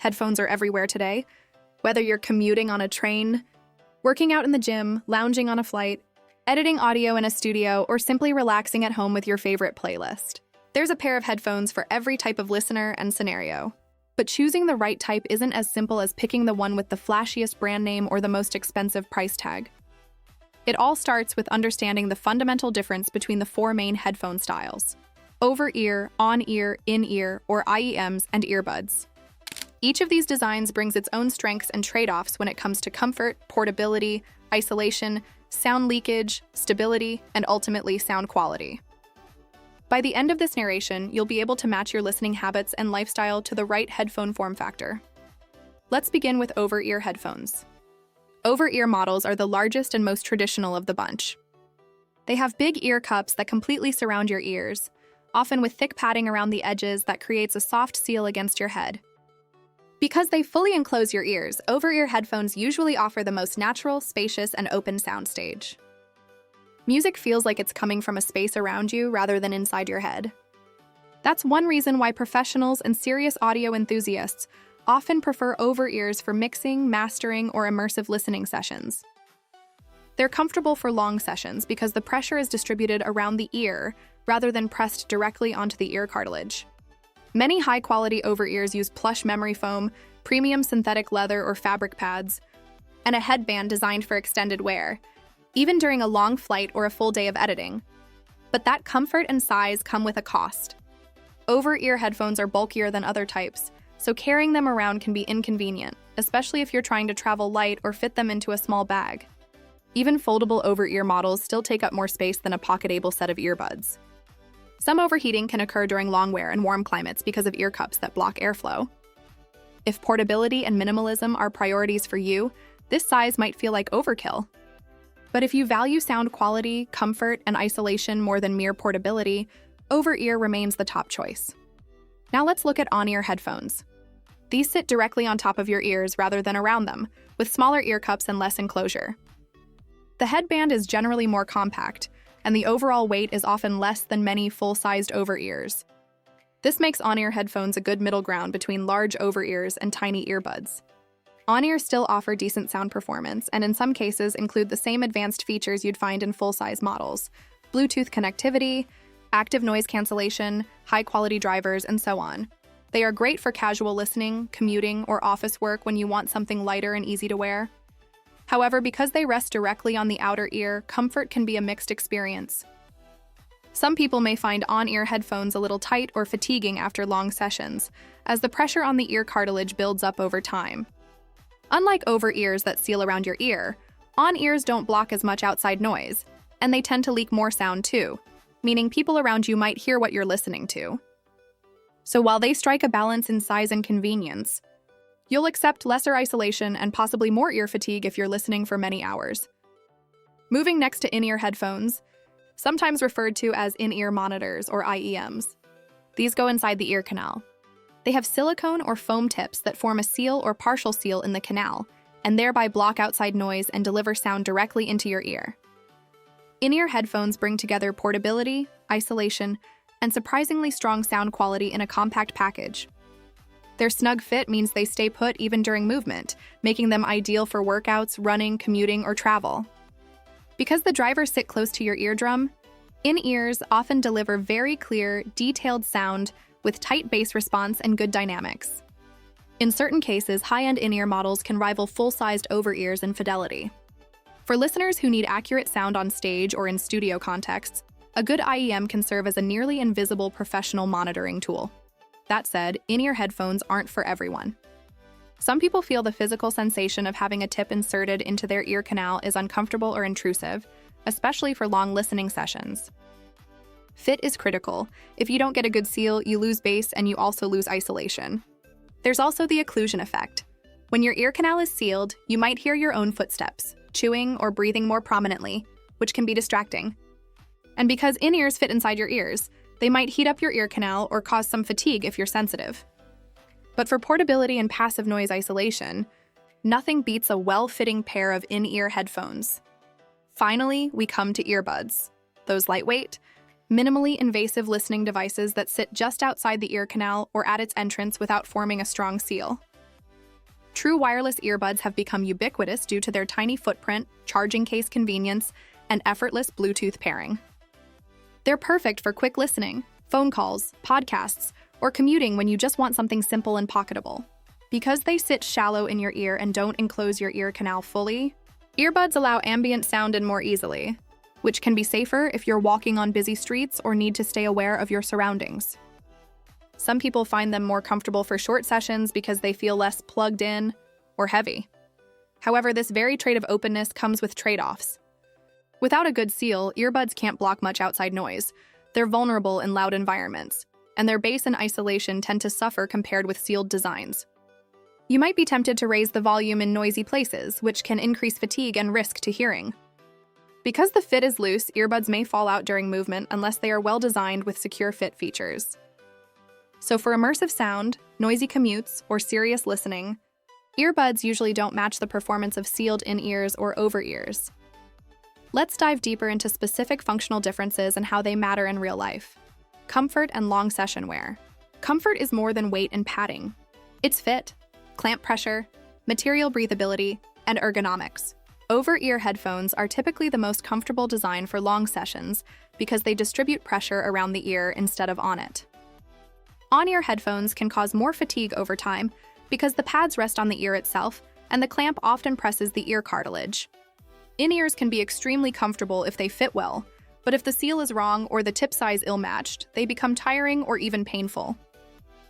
Headphones are everywhere today. Whether you're commuting on a train, working out in the gym, lounging on a flight, editing audio in a studio, or simply relaxing at home with your favorite playlist, there's a pair of headphones for every type of listener and scenario. But choosing the right type isn't as simple as picking the one with the flashiest brand name or the most expensive price tag. It all starts with understanding the fundamental difference between the four main headphone styles: over-ear, on-ear, in-ear, or IEMs, and earbuds. Each of these designs brings its own strengths and trade-offs when it comes to comfort, portability, isolation, sound leakage, stability, and ultimately sound quality. By the end of this narration, you'll be able to match your listening habits and lifestyle to the right headphone form factor. Let's begin with over-ear headphones. Over-ear models are the largest and most traditional of the bunch. They have big ear cups that completely surround your ears, often with thick padding around the edges that creates a soft seal against your head. Because they fully enclose your ears, over-ear headphones usually offer the most natural, spacious, and open soundstage. Music feels like it's coming from a space around you rather than inside your head. That's one reason why professionals and serious audio enthusiasts often prefer over-ears for mixing, mastering, or immersive listening sessions. They're comfortable for long sessions because the pressure is distributed around the ear rather than pressed directly onto the ear cartilage. Many high-quality over-ears use plush memory foam, premium synthetic leather or fabric pads, and a headband designed for extended wear, even during a long flight or a full day of editing. But that comfort and size come with a cost. Over-ear headphones are bulkier than other types, so carrying them around can be inconvenient, especially if you're trying to travel light or fit them into a small bag. Even foldable over-ear models still take up more space than a pocketable set of earbuds. Some overheating can occur during long wear in warm climates because of ear cups that block airflow. If portability and minimalism are priorities for you, this size might feel like overkill. But if you value sound quality, comfort, and isolation more than mere portability, over-ear remains the top choice. Now let's look at on-ear headphones. These sit directly on top of your ears rather than around them, with smaller ear cups and less enclosure. The headband is generally more compact, and the overall weight is often less than many full-sized over-ears. This makes on-ear headphones a good middle ground between large over-ears and tiny earbuds. On-ears still offer decent sound performance, and in some cases include the same advanced features you'd find in full-size models: Bluetooth connectivity, active noise cancellation, high-quality drivers, and so on. They are great for casual listening, commuting, or office work when you want something lighter and easy to wear. However, because they rest directly on the outer ear, comfort can be a mixed experience. Some people may find on-ear headphones a little tight or fatiguing after long sessions, as the pressure on the ear cartilage builds up over time. Unlike over-ears that seal around your ear, on-ears don't block as much outside noise, and they tend to leak more sound too, meaning people around you might hear what you're listening to. So while they strike a balance in size and convenience, you'll accept lesser isolation and possibly more ear fatigue if you're listening for many hours. Moving next to in-ear headphones, sometimes referred to as in-ear monitors or IEMs. These go inside the ear canal. They have silicone or foam tips that form a seal or partial seal in the canal, and thereby block outside noise and deliver sound directly into your ear. In-ear headphones bring together portability, isolation, and surprisingly strong sound quality in a compact package. Their snug fit means they stay put even during movement, making them ideal for workouts, running, commuting, or travel. Because the drivers sit close to your eardrum, in-ears often deliver very clear, detailed sound with tight bass response and good dynamics. In certain cases, high-end in-ear models can rival full-sized over-ears in fidelity. For listeners who need accurate sound on stage or in studio contexts, a good IEM can serve as a nearly invisible professional monitoring tool. That said, in-ear headphones aren't for everyone. Some people feel the physical sensation of having a tip inserted into their ear canal is uncomfortable or intrusive, especially for long listening sessions. Fit is critical. If you don't get a good seal, you lose bass and you also lose isolation. There's also the occlusion effect. When your ear canal is sealed, you might hear your own footsteps, chewing or breathing more prominently, which can be distracting. And because in-ears fit inside your ears, they might heat up your ear canal or cause some fatigue if you're sensitive. But for portability and passive noise isolation, nothing beats a well-fitting pair of in-ear headphones. Finally, we come to earbuds. Those lightweight, minimally invasive listening devices that sit just outside the ear canal or at its entrance without forming a strong seal. True wireless earbuds have become ubiquitous due to their tiny footprint, charging case convenience, and effortless Bluetooth pairing. They're perfect for quick listening, phone calls, podcasts, or commuting when you just want something simple and pocketable. Because they sit shallow in your ear and don't enclose your ear canal fully, earbuds allow ambient sound in more easily, which can be safer if you're walking on busy streets or need to stay aware of your surroundings. Some people find them more comfortable for short sessions because they feel less plugged in or heavy. However, this very trait of openness comes with trade-offs. Without a good seal, earbuds can't block much outside noise. They're vulnerable in loud environments, and their bass and isolation tend to suffer compared with sealed designs. You might be tempted to raise the volume in noisy places, which can increase fatigue and risk to hearing. Because the fit is loose, earbuds may fall out during movement unless they are well designed with secure fit features. So for immersive sound, noisy commutes, or serious listening, earbuds usually don't match the performance of sealed in-ears or over-ears. Let's dive deeper into specific functional differences and how they matter in real life. Comfort and long session wear. Comfort is more than weight and padding. It's fit, clamp pressure, material breathability, and ergonomics. Over-ear headphones are typically the most comfortable design for long sessions because they distribute pressure around the ear instead of on it. On-ear headphones can cause more fatigue over time because the pads rest on the ear itself and the clamp often presses the ear cartilage. In-ears can be extremely comfortable if they fit well, but if the seal is wrong or the tip size ill-matched, they become tiring or even painful.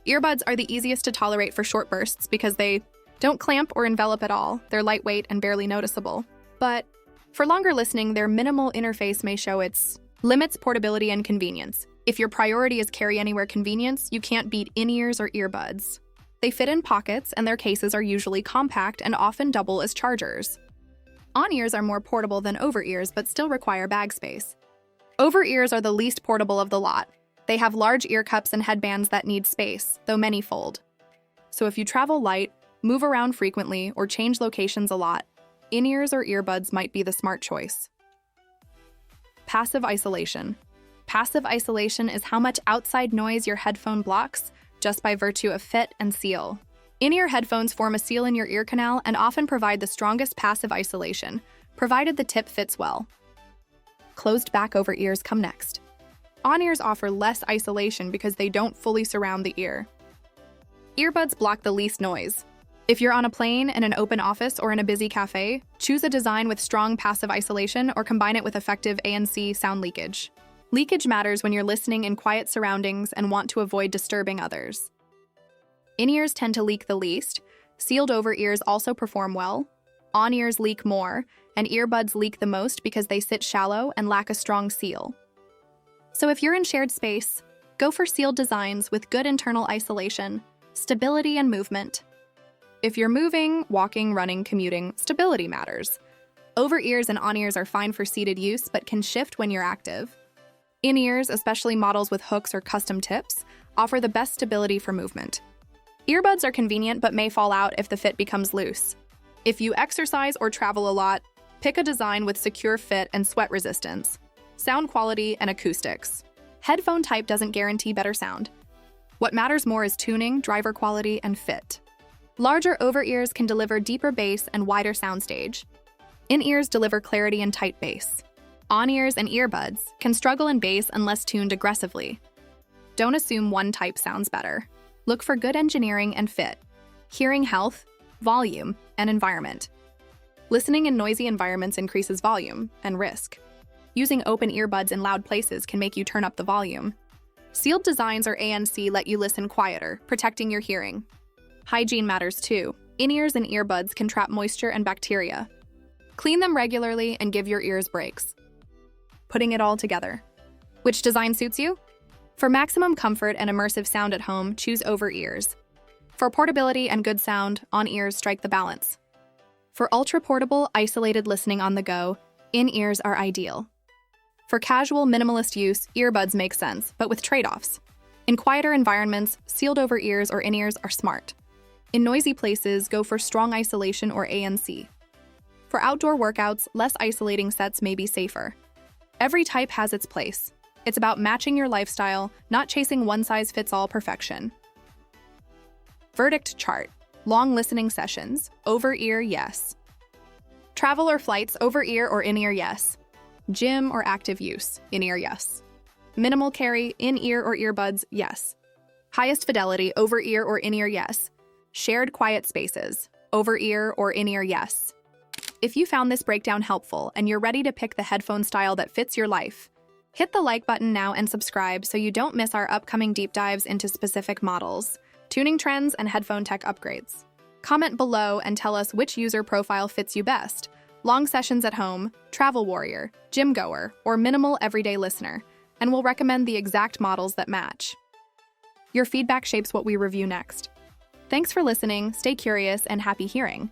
Earbuds are the easiest to tolerate for short bursts because they don't clamp or envelop at all. They're lightweight and barely noticeable. But for longer listening, their minimal interface may show its limits, portability, and convenience. If your priority is carry-anywhere convenience, you can't beat in-ears or earbuds. They fit in pockets, and their cases are usually compact and often double as chargers. On-ears are more portable than over-ears but still require bag space. Over-ears are the least portable of the lot. They have large ear cups and headbands that need space, though many fold. So if you travel light, move around frequently, or change locations a lot, in-ears or earbuds might be the smart choice. Passive isolation. Passive isolation is how much outside noise your headphone blocks just by virtue of fit and seal. In-ear headphones form a seal in your ear canal and often provide the strongest passive isolation, provided the tip fits well. Closed back over ears come next. On-ears offer less isolation because they don't fully surround the ear. Earbuds block the least noise. If you're on a plane, in an open office, or in a busy cafe, choose a design with strong passive isolation or combine it with effective ANC sound leakage. Leakage matters when you're listening in quiet surroundings and want to avoid disturbing others. In-ears tend to leak the least, sealed over ears also perform well, on-ears leak more, and earbuds leak the most because they sit shallow and lack a strong seal. So if you're in shared space, go for sealed designs with good internal isolation, stability, and movement. If you're moving, walking, running, commuting, stability matters. Over-ears and on-ears are fine for seated use but can shift when you're active. In-ears, especially models with hooks or custom tips, offer the best stability for movement. Earbuds are convenient but may fall out if the fit becomes loose. If you exercise or travel a lot, pick a design with secure fit and sweat resistance, sound quality, and acoustics. Headphone type doesn't guarantee better sound. What matters more is tuning, driver quality, and fit. Larger over-ears can deliver deeper bass and wider soundstage. In-ears deliver clarity and tight bass. On-ears and earbuds can struggle in bass unless tuned aggressively. Don't assume one type sounds better. Look for good engineering and fit, hearing health, volume, and environment. Listening in noisy environments increases volume and risk. Using open earbuds in loud places can make you turn up the volume. Sealed designs or ANC let you listen quieter, protecting your hearing. Hygiene matters too. In-ears and earbuds can trap moisture and bacteria. Clean them regularly and give your ears breaks. Putting it all together. Which design suits you? For maximum comfort and immersive sound at home, choose over-ears. For portability and good sound, on-ears strike the balance. For ultra-portable, isolated listening on the go, in-ears are ideal. For casual, minimalist use, earbuds make sense, but with trade-offs. In quieter environments, sealed over-ears or in-ears are smart. In noisy places, go for strong isolation or ANC. For outdoor workouts, less isolating sets may be safer. Every type has its place. It's about matching your lifestyle, not chasing one-size-fits-all perfection. Verdict chart. Long listening sessions, over-ear, yes. Travel or flights, over-ear or in-ear, yes. Gym or active use, in-ear, yes. Minimal carry, in-ear or earbuds, yes. Highest fidelity, over-ear or in-ear, yes. Shared quiet spaces, over-ear or in-ear, yes. If you found this breakdown helpful and you're ready to pick the headphone style that fits your life, hit the like button now and subscribe so you don't miss our upcoming deep dives into specific models, tuning trends, and headphone tech upgrades. Comment below and tell us which user profile fits you best: long sessions at home, travel warrior, gym goer, or minimal everyday listener, and we'll recommend the exact models that match. Your feedback shapes what we review next. Thanks for listening, stay curious, and happy hearing.